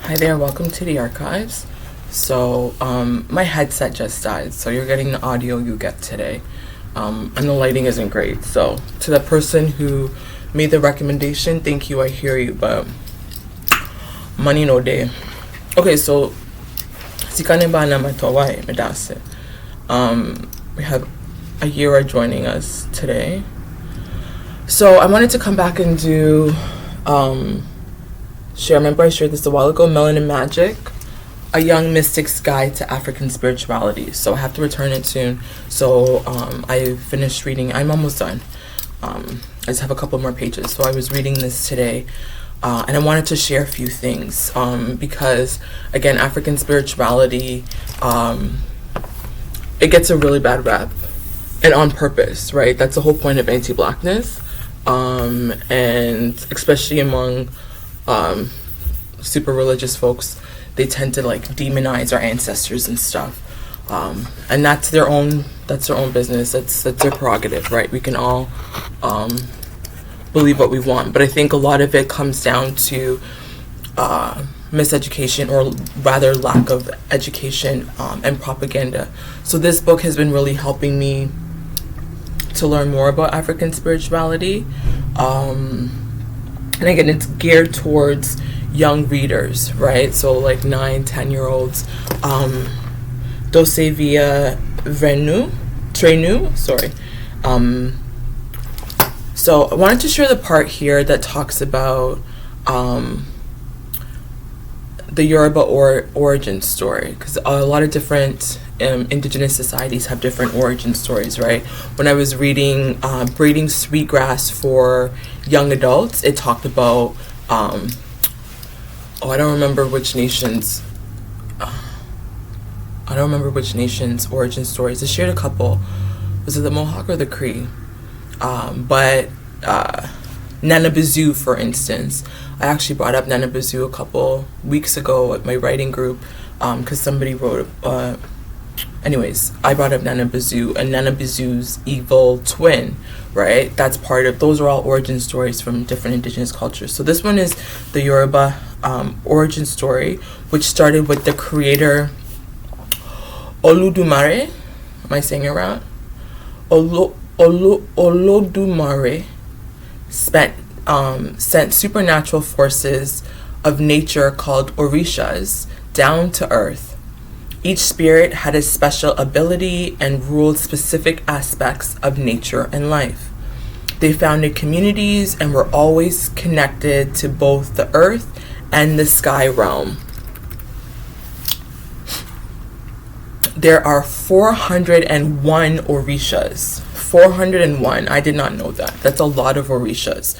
Hi there, welcome to the archives. So, my headset just died, so you're getting the audio you get today. And the lighting isn't great, so to the person who made the recommendation, thank you, I hear you, but money no day. Okay, so, we have Ayira joining us today. So, I wanted to come back and do, remember I shared this a while ago, Melanin Magic, a young mystic's guide to African spirituality. So I have to return it soon. So I finished reading, I'm almost done. I just have a couple more pages. So I was reading this today, and I wanted to share a few things, because again, African spirituality, it gets a really bad rap, and on purpose, right? That's the whole point of anti-blackness, and especially among super religious folks, they tend to like demonize our ancestors and stuff, and that's their own business. That's their prerogative, right? We can all believe what we want, but I think a lot of it comes down to miseducation, or rather lack of education, and propaganda. So this book has been really helping me to learn more about African spirituality, and again, it's geared towards young readers, right? So like 9-10-year-olds. Dose via Trenu, sorry. So I wanted to share the part here that talks about the Yoruba origin story, because a lot of different indigenous societies have different origin stories, right? When I was reading Braiding Sweetgrass for Young Adults, it talked about I don't remember which nation's origin stories. It shared a couple. Was it the Mohawk or the Cree? But Nana Bazoo, for instance, I actually brought up Nana Bazoo a couple weeks ago at my writing group, because somebody wrote anyways, I brought up Nana Bazoo and Nana Bazoo's evil twin, right? Those are all origin stories from different indigenous cultures. So this one is the Yoruba origin story, which started with the creator Olodumare. Am I saying it right? Olodumare sent supernatural forces of nature called Orishas down to earth. Each spirit had a special ability and ruled specific aspects of nature and life. They founded communities and were always connected to both the earth and the sky realm. There are 401 Orishas. 401. I did not know that. That's a lot of Orishas.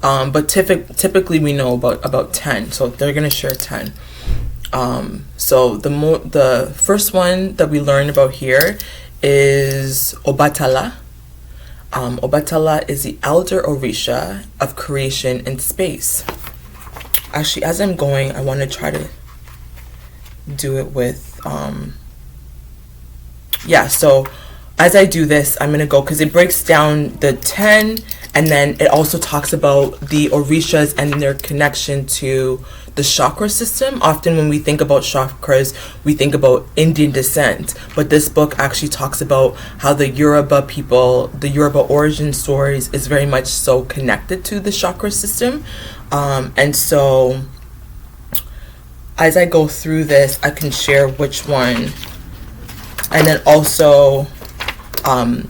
But typically we know about 10. So they're going to share 10. So the first one that we learn about here is Obatala. Obatala is the elder Orisha of creation and space. Actually, as I'm going, I want to try to do it with so as I do this, I'm gonna go, because it breaks down the 10, and then it also talks about the Orishas and their connection to the chakra system. Often when we think about chakras, we think about Indian descent, but this book actually talks about how the Yoruba people, the Yoruba origin stories, is very much so connected to the chakra system. And so as I go through this, I can share which one, and then also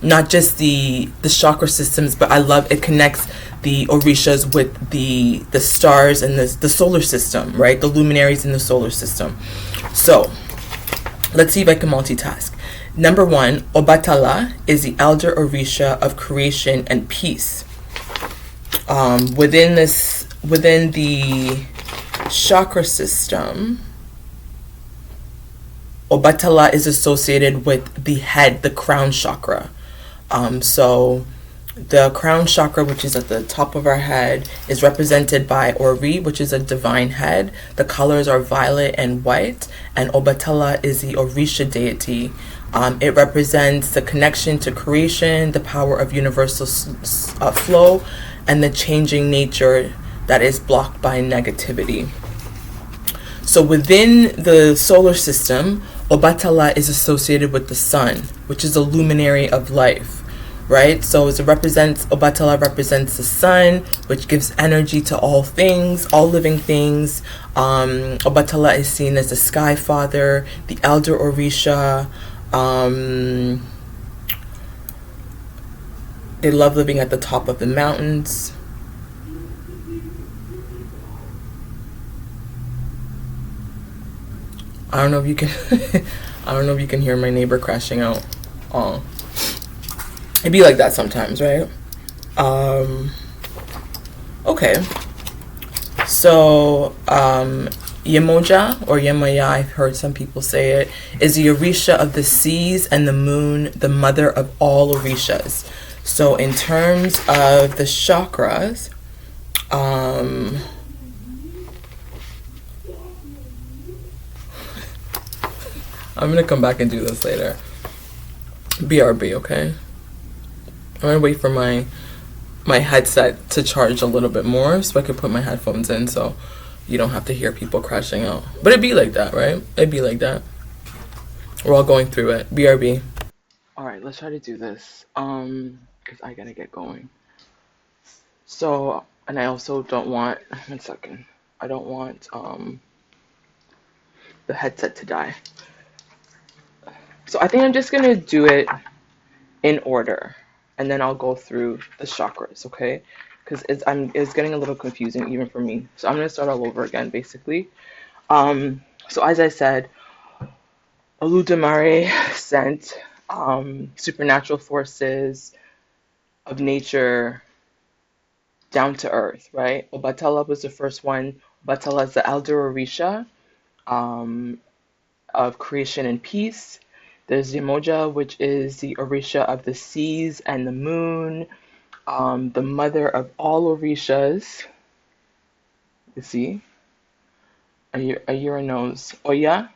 not just the chakra systems, but I love it connects the Orishas with the stars and the solar system, right? The luminaries in the solar system. So let's see if I can multitask. Number 1, Obatala is the elder Orisha of creation and peace. Within the chakra system, Obatala is associated with the head, the crown chakra. So the crown chakra, which is at the top of our head, is represented by Ori, which is a divine head. The colors are violet and white, and Obatala is the Orisha deity. It represents the connection to creation, the power of universal flow, and the changing nature that is blocked by negativity. So within the solar system, Obatala is associated with the sun, which is a luminary of life, right? So Obatala represents the sun, which gives energy to all things, all living things. Obatala is seen as the sky father, the elder Orisha. They love living at the top of the mountains. I don't know if you can I don't know if you can hear my neighbor crashing out. Oh. It'd be like that sometimes, right? Okay. So Yemoja, or Yemoja, I've heard some people say it, is the Orisha of the seas and the moon, the mother of all Orishas. So in terms of the chakras, I'm gonna come back and do this later. BRB, okay? I'm gonna wait for my headset to charge a little bit more so I can put my headphones in so you don't have to hear people crashing out. But it'd be like that, right? It'd be like that. We're all going through it. BRB. Alright, let's try to do this. Because I gotta get going. So, and I also don't want, one second. I don't want the headset to die. So I think I'm just gonna do it in order, and then I'll go through the chakras, okay? Because it's getting a little confusing even for me. So I'm gonna start all over again, basically. So as I said, Oludumare sent supernatural forces of nature down to earth, right? Obatala was the first one. Obatala is the elder Orisha of creation and peace. There's Yemoja, which is the Orisha of the seas and the moon, the mother of all Orishas. You see? Ayira knows. Oya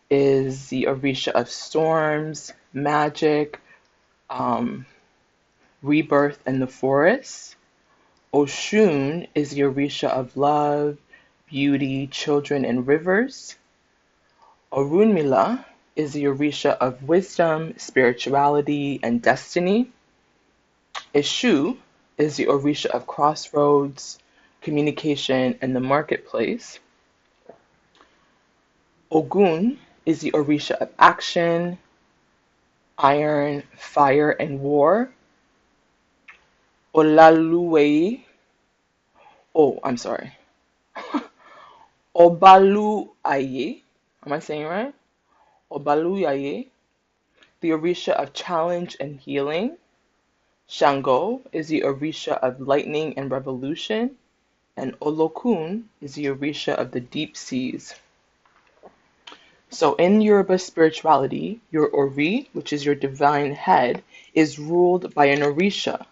is the Orisha of storms, magic, rebirth in the forest. Oshun is the Orisha of love, beauty, children, and rivers. Orunmila is the Orisha of wisdom, spirituality, and destiny. Eshu is the Orisha of crossroads, communication, and the marketplace. Ogun is the Orisha of action, iron, fire, and war. Olaluwei, I'm sorry. Obaluaye, am I saying it right? Obaluaye, the Orisha of challenge and healing. Shango is the Orisha of lightning and revolution. And Olokun is the Orisha of the deep seas. So in Yoruba spirituality, your Ori, which is your divine head, is ruled by an Orisha.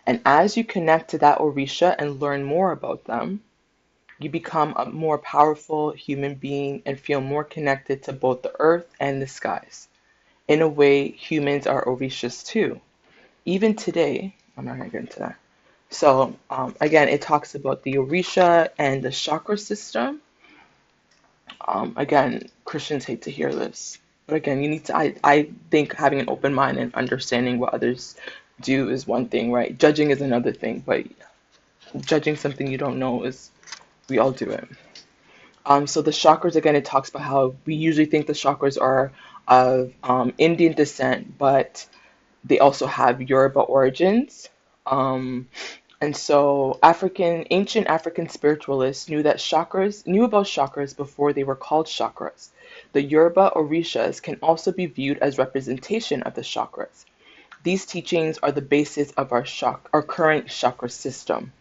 And as you connect to that Orisha and learn more about them, you become a more powerful human being and feel more connected to both the earth and the skies. In a way, humans are Orishas too. Even today, I'm not going to get into that. So again, it talks about the Orisha and the chakra system. Again, Christians hate to hear this. But again, you need to, I think having an open mind and understanding what others do is one thing, right? Judging is another thing, but judging something you don't know is, we all do it. So the chakras, again, it talks about how we usually think the chakras are of Indian descent, but they also have Yoruba origins. And so ancient African spiritualists knew about chakras before they were called chakras. The Yoruba Orishas can also be viewed as representation of the chakras. These teachings are the basis of our current chakra system.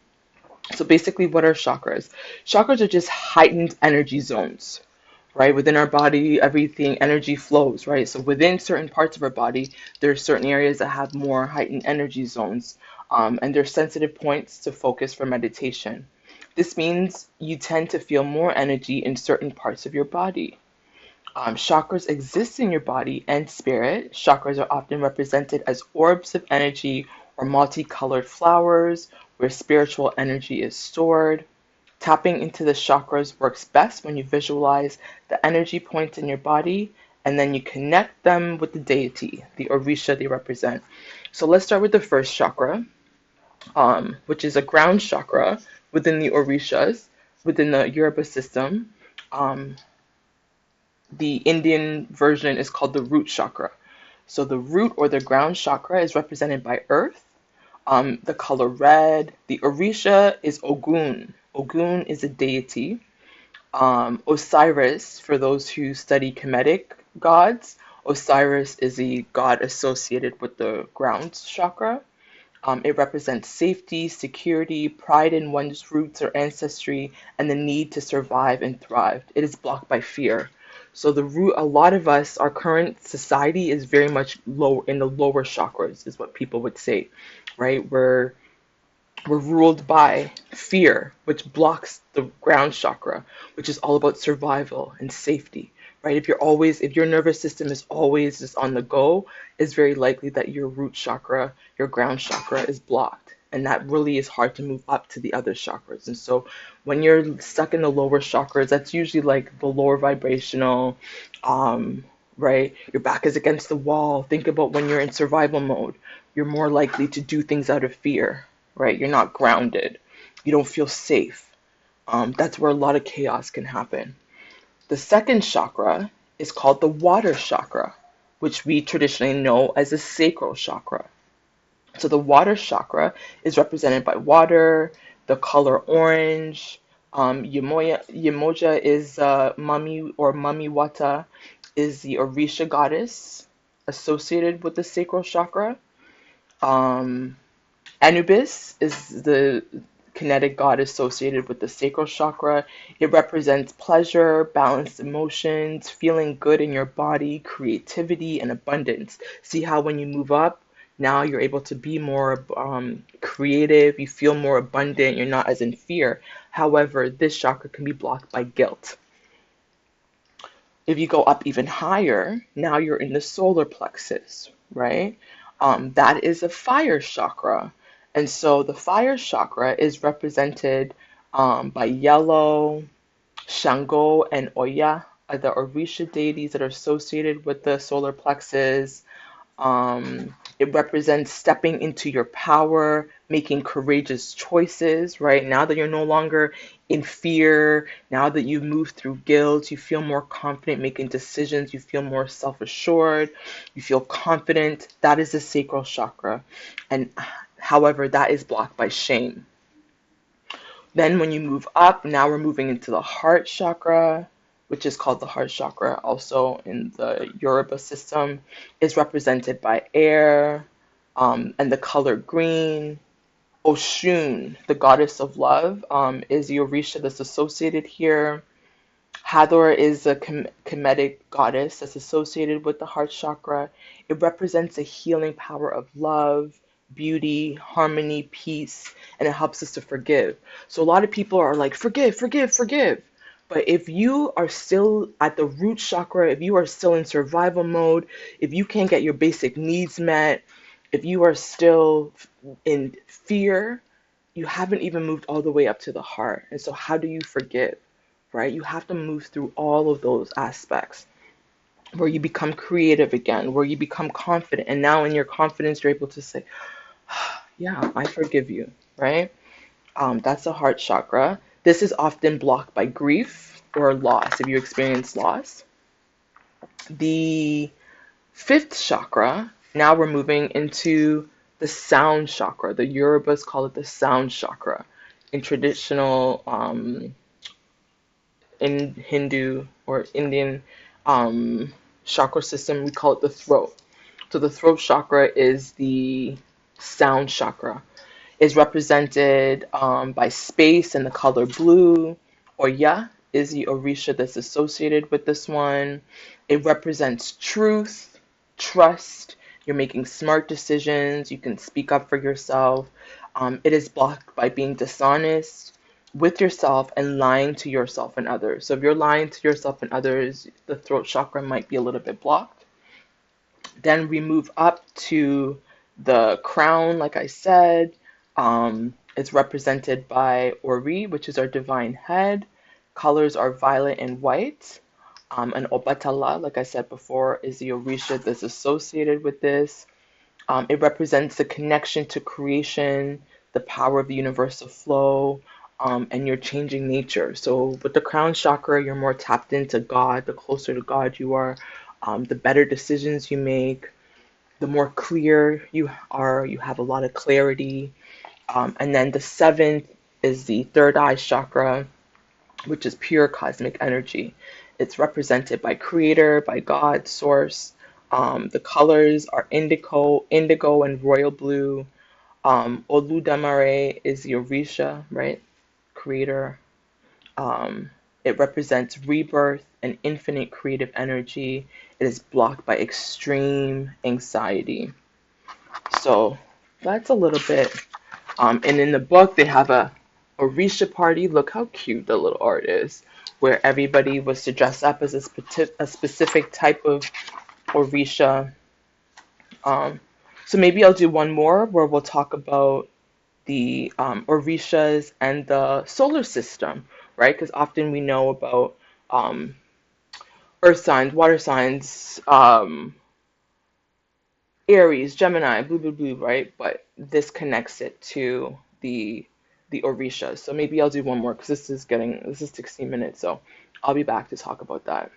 So basically, what are chakras? Chakras are just heightened energy zones, right? Within our body, everything, energy flows, right? So within certain parts of our body, there are certain areas that have more heightened energy zones, and they're sensitive points to focus for meditation. This means you tend to feel more energy in certain parts of your body. Chakras exist in your body and spirit. Chakras are often represented as orbs of energy or multicolored flowers where spiritual energy is stored. Tapping into the chakras works best when you visualize the energy points in your body and then you connect them with the deity, the Orisha they represent. So let's start with the first chakra, which is a ground chakra within the Orishas, within the Yoruba system. Um, the Indian version is called the root chakra. So the root or the ground chakra is represented by earth, the color red. The Orisha is Ogun. Ogun is a deity. Osiris, for those who study Kemetic gods, Osiris is a god associated with the ground chakra. It represents safety, security, pride in one's roots or ancestry, and the need to survive and thrive. It is blocked by fear. So the root, a lot of us, our current society is very much low in the lower chakras, is what people would say, right? We're ruled by fear, which blocks the ground chakra, which is all about survival and safety, right? If your nervous system is always just on the go, it's very likely that your root chakra, your ground chakra is blocked. And that really is hard to move up to the other chakras. And so when you're stuck in the lower chakras, that's usually like the lower vibrational, right? Your back is against the wall. Think about when you're in survival mode. You're more likely to do things out of fear, right? You're not grounded. You don't feel safe. That's where a lot of chaos can happen. The second chakra is called the water chakra, which we traditionally know as the sacral chakra. So the water chakra is represented by water, the color orange. Yemoja is Mummy or Mummy Wata is the Orisha goddess associated with the sacral chakra. Um, Anubis is the kinetic god associated with the sacral chakra. It represents pleasure, balanced emotions, feeling good in your body, creativity, and abundance. See how when you move up, now you're able to be more creative, you feel more abundant, you're not as in fear. However, this chakra can be blocked by guilt. If you go up even higher, now you're in the solar plexus, right? That is a fire chakra. And so the fire chakra is represented by yellow, Shango, and Oya, are the Orisha deities that are associated with the solar plexus. It represents stepping into your power, making courageous choices, right? Now that you're no longer in fear, now that you've moved through guilt, you feel more confident making decisions, you feel more self assured, you feel confident. That is the sacral chakra. And however, that is blocked by shame. Then when you move up, now we're moving into the heart chakra, which is called the heart chakra, also in the Yoruba system, is represented by air, and the color green. Oshun, the goddess of love, is the Orisha that's associated here. Hathor is a Kemetic goddess that's associated with the heart chakra. It represents a healing power of love, beauty, harmony, peace, and it helps us to forgive. So a lot of people are like, forgive, forgive, forgive. But if you are still at the root chakra, if you are still in survival mode, if you can't get your basic needs met, if you are still in fear, you haven't even moved all the way up to the heart. And so how do you forgive, right? You have to move through all of those aspects where you become creative again, where you become confident. And now in your confidence, you're able to say, yeah, I forgive you, right? That's the heart chakra. This is often blocked by grief or loss, if you experience loss. The fifth chakra, now we're moving into the sound chakra. The Yorubas call it the sound chakra. In traditional, in Hindu or Indian chakra system, we call it the throat. So the throat chakra is the sound chakra. Is represented by space and the color blue. Oya is the Orisha that's associated with this one. It represents truth, trust. You're making smart decisions. You can speak up for yourself. It is blocked by being dishonest with yourself and lying to yourself and others. So if you're lying to yourself and others, the throat chakra might be a little bit blocked. Then we move up to the crown, like I said. It's represented by Ori, which is our divine head. Colors are violet and white. And Obatala, like I said before, is the Orisha that's associated with this. It represents the connection to creation, the power of the universal flow, and your changing nature. So with the crown chakra, you're more tapped into God. The closer to God you are, the better decisions you make, the more clear you are. You have a lot of clarity. And then the seventh is the third eye chakra, which is pure cosmic energy. It's represented by Creator, by God, Source. The colors are indigo, and royal blue. Oludamare is the Orisha, right? Creator. Um, it represents rebirth and infinite creative energy. It is blocked by extreme anxiety. So that's a little bit. And in the book, they have a Orisha party. Look how cute the little art is, where everybody was to dress up as a specific type of Orisha. Um, so maybe I'll do one more where we'll talk about the Orishas and the solar system, right? Because often we know about um, earth signs, water signs, Aries, Gemini, blue, blue, blue, right? But this connects it to the Orishas. So maybe I'll do one more because this is 16 minutes. So I'll be back to talk about that.